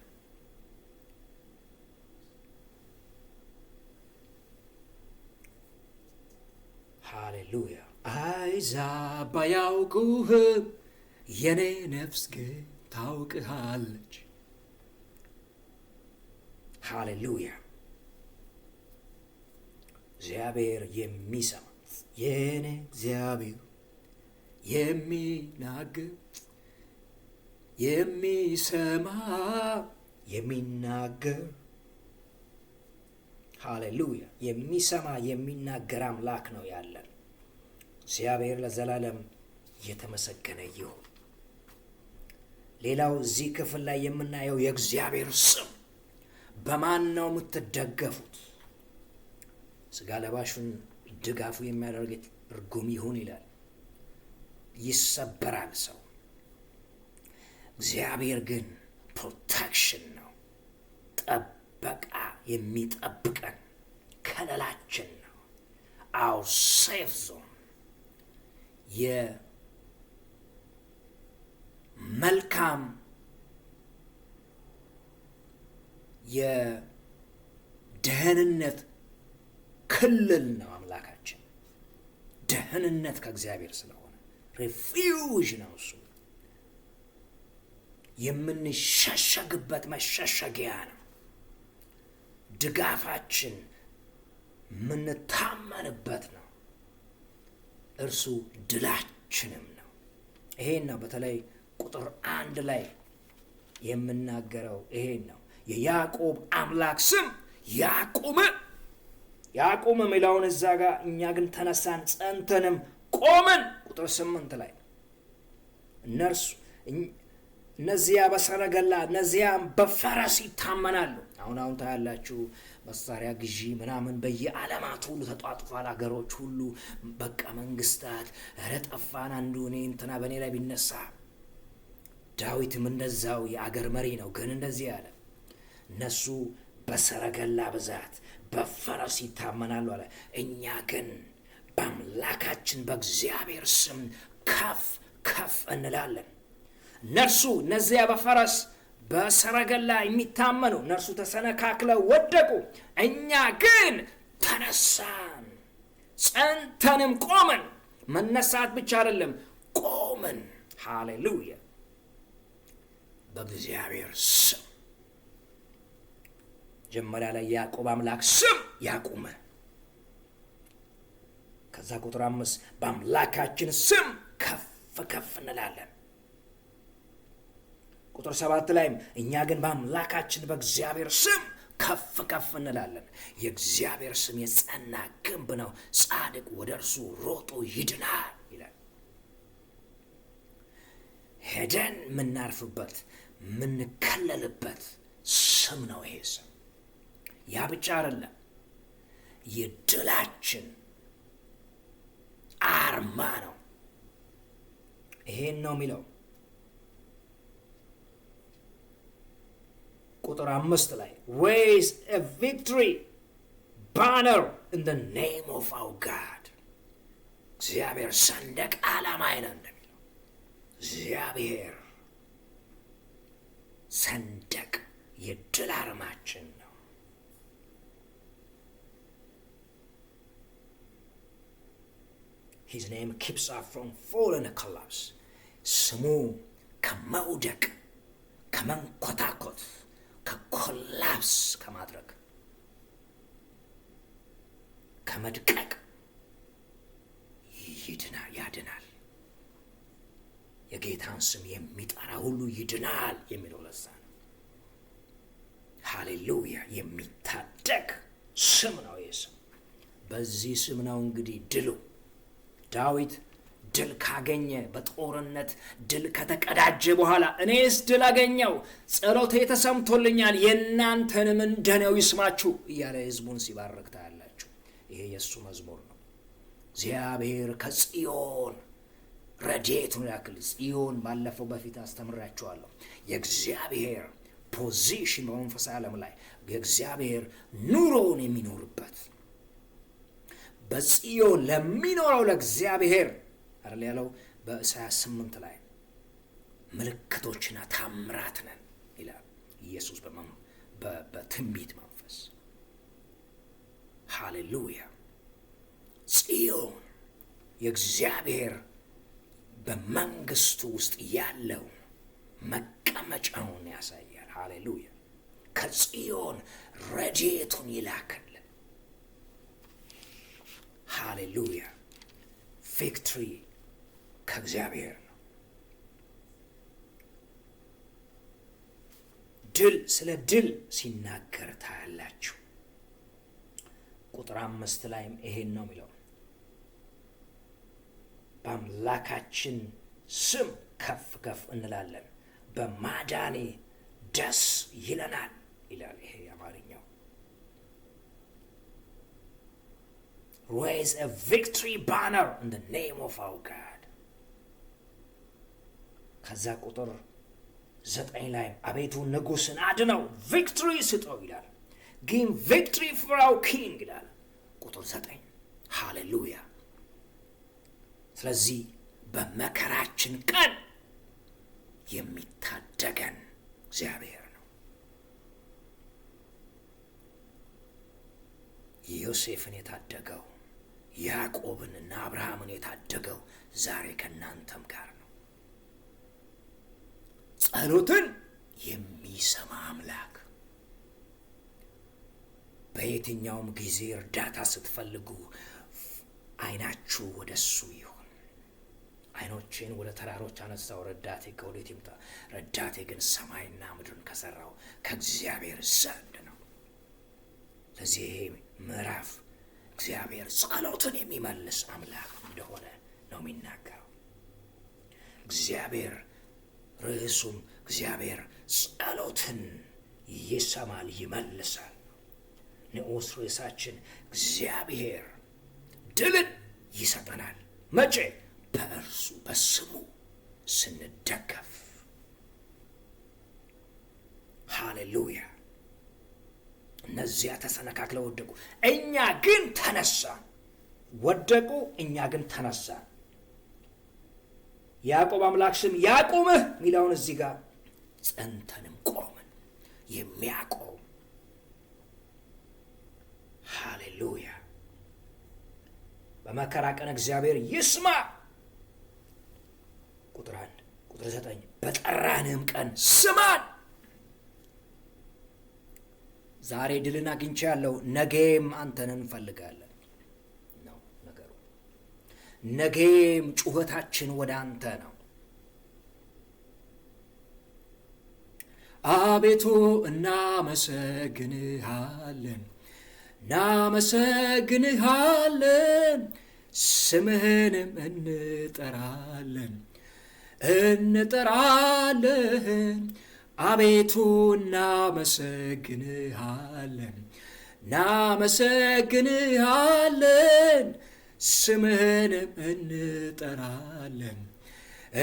ሃሌሉያ! አሕዛብ ባያውቁህም የኔ ነፍስ ግን ታውቅሃለች። ሃሌሉያ! እግዚአብሔር የሚሰማ የኔ እግዚአብሔር የሚናገር የሚሰማ የሚናገር ሃሌሉያ! የሚሰማ የሚናገር አምላክ ነው ያለን። እግዚአብሔር ለዘላለም የተመሰገነ ይሁን። ሌላው እዚህ ክፍል ላይ የምናየው የእግዚአብሔር ስም በማን ነው የምትደገፉት? ስጋ ለባሹን ድጋፉ የሚያደርግ ርጉም ይሁን ይላል። ይሰበራል ሰው። እግዚአብሔር ግን ፕሮቴክሽን ነው፣ ጥበቃ የሚጠብቀን ከለላችን ነው። our safe zone የመልካም የደህንነት ክልል ነው አምላካችን። ደህንነት ከእግዚአብሔር ስለሆነ ሪፊውጅ ነው እሱ። የምንሸሸግበት መሸሸጊያ ነው። ድጋፋችን የምንታመንበት ነው። እርሱ ድላችንም ነው። ይሄን ነው በተለይ ቁጥር 1 ላይ የምናገረው። ይሄን ነው የያዕቆብ አምላክ ስም ያዕቆብ የሚለውን እዛ ጋር እኛ ግን ተነሳን ጸንተንም ቆምን። ቁጥር 8 ላይ እነዚያ በሰረገላ እነዚያም በፈረስ ይታመናሉ። አሁን ታያላችሁ መሳሪያ ግዢ ምናምን በየዓለማት ሁሉ ተጧጥፏል። አገሮች ሁሉ በቃ መንግስታት ረጠፋን አንዱ እኔ እንትና በእኔ ላይ ቢነሳ። ዳዊትም እንደዛው የአገር መሪ ነው፣ ግን እንደዚህ አለ፣ እነሱ በሰረገላ ብዛት በፈረስ ይታመናሉ አለ። እኛ ግን በአምላካችን በእግዚአብሔር ስም ከፍ ከፍ እንላለን። እነዚያ በፈረስ በሰረገላ የሚታመኑ እነርሱ ተሰነካክለው ወደቁ፣ እኛ ግን ተነሳን ጸንተንም ቆምን። መነሳት ብቻ አይደለም፣ ቆምን። ሃሌሉያ! በእግዚአብሔር ስም መጀመሪያ ላይ ያዕቆብ አምላክ ስም ያቁመ። ከዛ ቁጥር 5 በአምላካችን ስም ከፍ ከፍ እንላለን። ቁጥር 7 ላይም እኛ ግን በአምላካችን በእግዚአብሔር ስም ከፍ ከፍ እንላለን። የእግዚአብሔር ስም የጸና ግንብ ነው፣ ጻድቅ ወደ እርሱ ሮጦ ይድናል ይላል። ሄደን የምናርፍበት የምንከለልበት ስም ነው ይሄ ስም። ያ ብቻ አይደለም፣ የድላችን አርማ ነው። ይሄን ነው የሚለው ቁጥር 5 ላይ raise a victory banner in the name of our God። እግዚአብሔር ሰንደቅ ዓላማዬ ነው እንደሚለው እግዚአብሔር ሰንደቅ የድል አርማችን ነው። His name keeps us from falling and collapse። ስሙ ከመውደቅ ከመንኮታኮት ከኮላፕስ ከማድረግ ከመድቀቅ ያድናል። የጌታን ስም የሚጠራ ሁሉ ይድናል የሚለው ለዛ ነው። ሃሌሉያ! የሚታደግ ስም ነው ይህ ስም። በዚህ ስም ነው እንግዲህ ድሉ። ዳዊት ድል ካገኘ በጦርነት ድል ከተቀዳጀ በኋላ እኔስ ድል አገኘው፣ ጸሎቴ ተሰምቶልኛል፣ የእናንተንም እንደኔው ይስማችሁ እያለ ህዝቡን ሲባርክ ታያላችሁ። ይሄ የእሱ መዝሙር ነው። እግዚአብሔር ከጽዮን ረድኤቱን ያክል። ጽዮን ባለፈው በፊት አስተምራችኋለሁ። የእግዚአብሔር ፖዚሽን በመንፈሳዊ ዓለም ላይ የእግዚአብሔር ኑሮውን የሚኖርበት በጽዮን ለሚኖረው ለእግዚአብሔር አይደል ያለው በኢሳይያስ 8 ላይ ምልክቶችና ታምራት ነን ይላል ኢየሱስ በትንቢት መንፈስ። ሃሌሉያ! ጽዮን የእግዚአብሔር በመንግስቱ ውስጥ ያለው መቀመጫውን ያሳያል። ሃሌሉያ። ከጽዮን ረድኤቱን ይላክልን። ሃሌሉያ። ቪክትሪ ከእግዚአብሔር ነው። ድል ስለ ድል ሲናገር ታያላችሁ። ቁጥር 5 ላይም ይሄን ነው የሚለው፣ በአምላካችን ስም ከፍ ከፍ እንላለን፣ በማዳኔ ደስ ይለናል ይላል። ይሄ አማርኛው raise a victory banner in the name of our God። ከዛ ቁጥር 9 ላይ አቤቱ ንጉሥን አድነው ቪክትሪ ስጠው ይላል። give victory for our king ይላል ቁጥር 9። ሃሌሉያ። ስለዚህ በመከራችን ቀን የሚታደገን እግዚአብሔር ነው። ዮሴፍን የታደገው ያዕቆብንና አብርሃምን የታደገው ዛሬ ከናንተም ጋር ነው። ጸሎትን የሚሰማ አምላክ። በየትኛውም ጊዜ እርዳታ ስትፈልጉ አይናችሁ ወደሱ ይሁን። አይኖቼን ወደ ተራሮች አነሳው፣ ረዳቴ ከወዴት ይምጣ? ረዳቴ ግን ሰማይና ምድርን ከሰራው ከእግዚአብሔር ዘንድ ነው። ስለዚህ ይሄ ምዕራፍ እግዚአብሔር ጸሎትን የሚመልስ አምላክ እንደሆነ ነው የሚናገረው። እግዚአብሔር ርዕሱም እግዚአብሔር ጸሎትን ይሰማል ይመልሳል። ንዑስ ርዕሳችን እግዚአብሔር ድልን ይሰጠናል። መቼ? በእርሱ በስሙ ስንደገፍ። ሃሌሉያ። እነዚያ ተሰነካክለው ወደቁ፣ እኛ ግን ተነሳን። ወደቁ፣ እኛ ግን ተነሳን። ያዕቆብ አምላክ ስም ያቁምህ ሚለውን እዚህ ጋር ጸንተንም ቆምን። የሚያቆም ሃሌሉያ። በመከራ ቀን እግዚአብሔር ይስማ። ቁጥር 1 ቁጥር 9 በጠራንህም ቀን ስማን። ዛሬ ድልን አግኝቻለሁ፣ ነገም አንተን እንፈልጋለን ነው ነገሩ። ነገም ጩኸታችን ወደ አንተ ነው። አቤቱ እናመሰግንሃለን፣ እናመሰግንሃለን፣ ስምህንም እንጠራለን እንጠራለን። አቤቱ እናመሰግንሃለን፣ እናመሰግንሃለን፣ ስምህንም እንጠራለን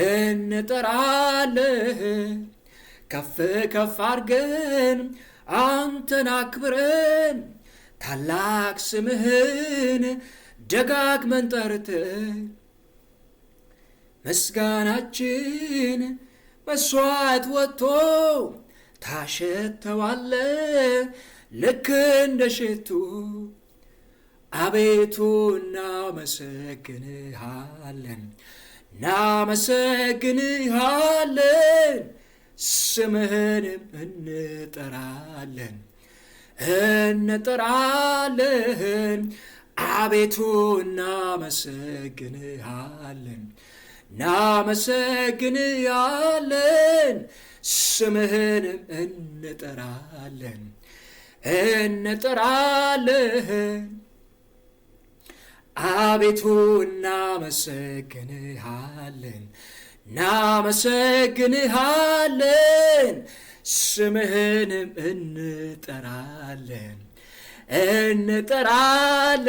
እንጠራለን። ከፍ ከፍ አድርገን አንተን አክብረን ታላቅ ስምህን ደጋግመን ጠርተን ምስጋናችን መስዋዕት ወጥቶ ታሸተዋለ ልክ እንደ ሽቱ። አቤቱ እናመሰግንሃለን፣ እናመሰግንሃለን፣ ስምህንም እንጠራለን እንጠራለን። አቤቱ እናመሰግንሃለን፣ እናመሰግንሃለን፣ ስምህንም እንጠራለን እንጠራለን። አቤቱ እናመሰግንሃለን፣ እናመሰግንሃለን፣ ስምህንም እንጠራለን እንጠራለን።